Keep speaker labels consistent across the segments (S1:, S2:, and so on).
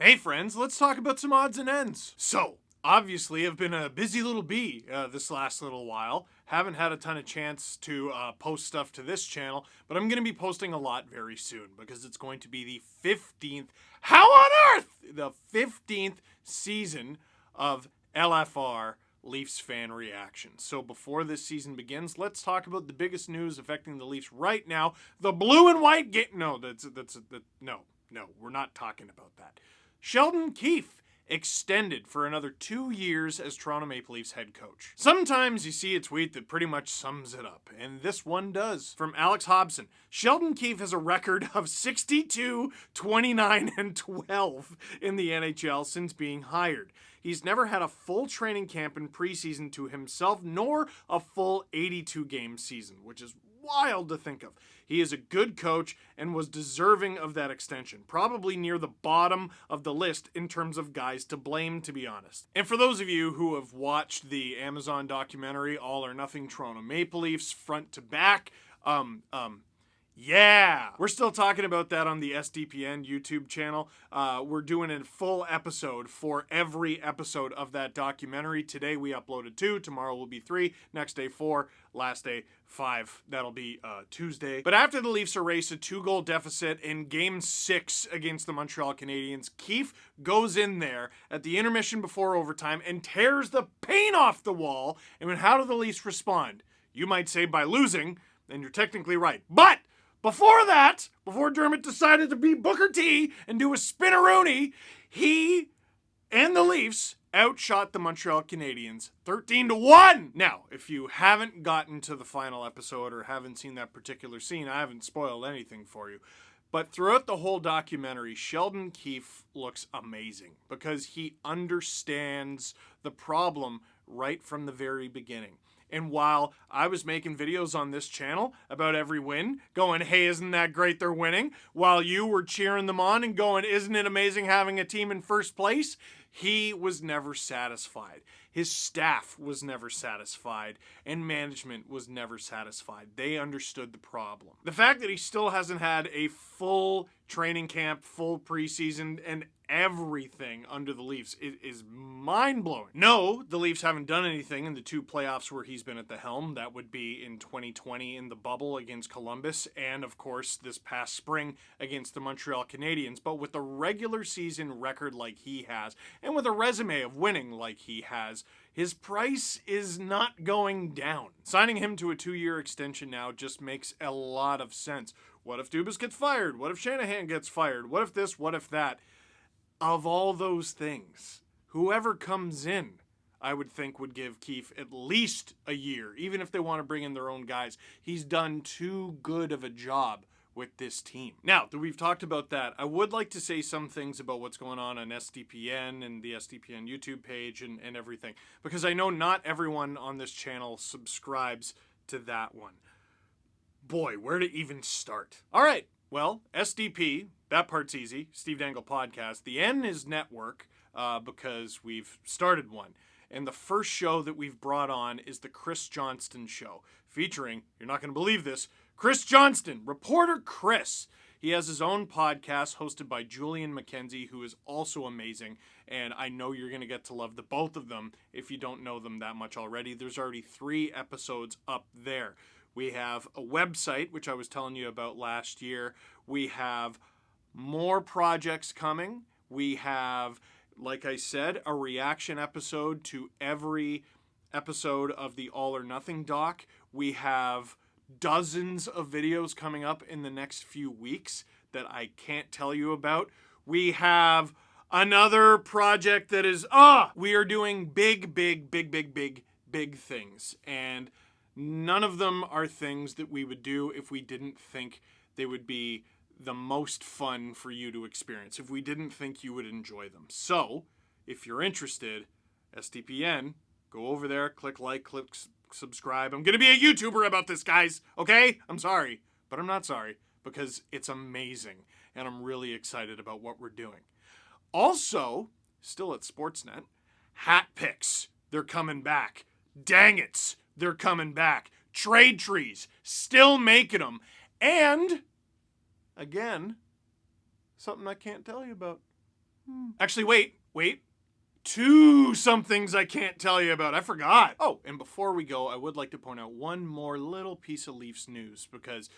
S1: Hey friends, let's talk about some odds and ends. So, obviously I've been a busy little bee this last little while. Haven't had a ton of chance to post stuff to this channel, but I'm going to be posting a lot very soon because it's going to be the 15th, how on earth? The 15th season of LFR Leafs fan reaction. So before this season begins, let's talk about the biggest news affecting the Leafs right now. The blue and white game. No, no, we're not talking about that. Sheldon Keefe extended for another 2 years as Toronto Maple Leafs head coach. Sometimes you see a tweet that pretty much sums it up, and this one does. From Alex Hobson, Sheldon Keefe has a record of 62, 29, and 12 in the NHL since being hired. He's never had a full training camp and preseason to himself, nor a full 82-game season, which is wild to think of. He is a good coach and was deserving of that extension, probably near the bottom of the list in terms of guys to blame, to be honest. And for those of you who have watched the Amazon documentary All or Nothing Toronto Maple Leafs front to back, yeah, we're still talking about that on the SDPN YouTube channel. We're doing a full episode for every episode of that documentary. Today we uploaded 2, tomorrow will be 3, next day 4, last day 5. That'll be Tuesday. But after the Leafs erase a 2-goal deficit in Game 6 against the Montreal Canadiens, Keefe goes in there at the intermission before overtime and tears the paint off the wall. And how do the Leafs respond? You might say by losing, and you're technically right. But before that, before Dermott decided to be Booker T and do a spinneroonie, he and the Leafs outshot the Montreal Canadiens 13-1. Now, if you haven't gotten to the final episode or haven't seen that particular scene, I haven't spoiled anything for you. But throughout the whole documentary, Sheldon Keefe looks amazing because he understands the problem right from the very beginning. And while I was making videos on this channel about every win, going, hey, isn't that great they're winning? While you were cheering them on and going, isn't it amazing having a team in first place? He was never satisfied. His staff was never satisfied, and management was never satisfied. They understood the problem. The fact that he still hasn't had a full training camp, full preseason, and everything under the Leafs is mind-blowing. No, the Leafs haven't done anything in the 2 playoffs where he's been at the helm. That would be in 2020 in the bubble against Columbus, and of course this past spring against the Montreal Canadiens. But with a regular season record like he has, and with a resume of winning like he has, his price is not going down. Signing him to a 2-year extension now just makes a lot of sense. What if Dubas gets fired? What if Shanahan gets fired? What if this? What if that? Of all those things, whoever comes in, I would think would give Keefe at least a year, even if they want to bring in their own guys. He's done too good of a job with this team. Now that we've talked about that, I would like to say some things about what's going on SDPN and the SDPN YouTube page and everything, because I know not everyone on this channel subscribes to that one. Boy, where to even start? All right, well, SDP, that part's easy, Steve Dangle Podcast. The N is network because we've started one. And the first show that we've brought on is the Chris Johnston Show, featuring, you're not going to believe this, Chris Johnston, reporter Chris. He has his own podcast hosted by Julian McKenzie, who is also amazing. And I know you're going to get to love the both of them if you don't know them that much already. There's already 3 episodes up there. We have a website, which I was telling you about last year. We have more projects coming. We have, like I said, a reaction episode to every episode of the All or Nothing doc. We have dozens of videos coming up in the next few weeks that I can't tell you about. We have another project that is, we are doing big things. And none of them are things that we would do if we didn't think they would be the most fun for you to experience, if we didn't think you would enjoy them. So, if you're interested, SDPN, go over there, click like, click subscribe. I'm going to be a YouTuber about this, guys, okay? I'm sorry, but I'm not sorry, because it's amazing, and I'm really excited about what we're doing. Also, still at Sportsnet, hat picks, they're coming back. Dang it, they're coming back. Trade trees, still making them. And, again, something I can't tell you about. Actually, wait. Two somethings I can't tell you about. I forgot. Oh, and before we go, I would like to point out one more little piece of Leafs news because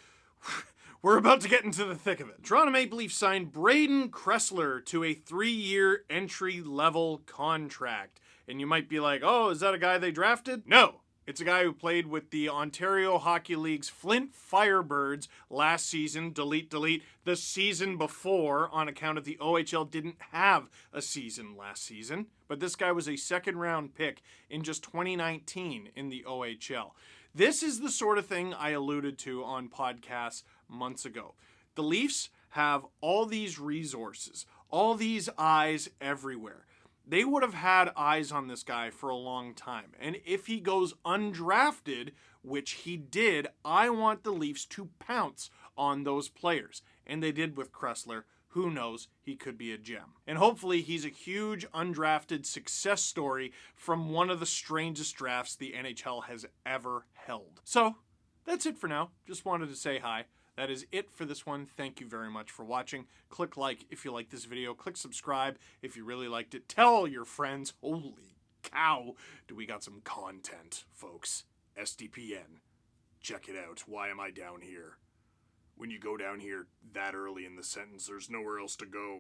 S1: we're about to get into the thick of it. Toronto Maple Leafs signed Braden Kressler to a 3-year entry-level contract. And you might be like, oh, is that a guy they drafted? No. It's a guy who played with the Ontario Hockey League's Flint Firebirds last season, delete, the season before on account of the OHL didn't have a season last season. But this guy was a second-round pick in just 2019 in the OHL. This is the sort of thing I alluded to on podcasts months ago. The Leafs have all these resources, all these eyes everywhere. They would have had eyes on this guy for a long time. And if he goes undrafted, which he did, I want the Leafs to pounce on those players. And they did with Kressler. Who knows? He could be a gem. And hopefully he's a huge undrafted success story from one of the strangest drafts the NHL has ever held. So, that's it for now. Just wanted to say hi. That is it for this one. Thank you very much for watching. Click like if you like this video. Click subscribe if you really liked it. Tell your friends. Holy cow, do we got some content, folks. SDPN. Check it out. Why am I down here? When you go down here that early in the sentence, there's nowhere else to go.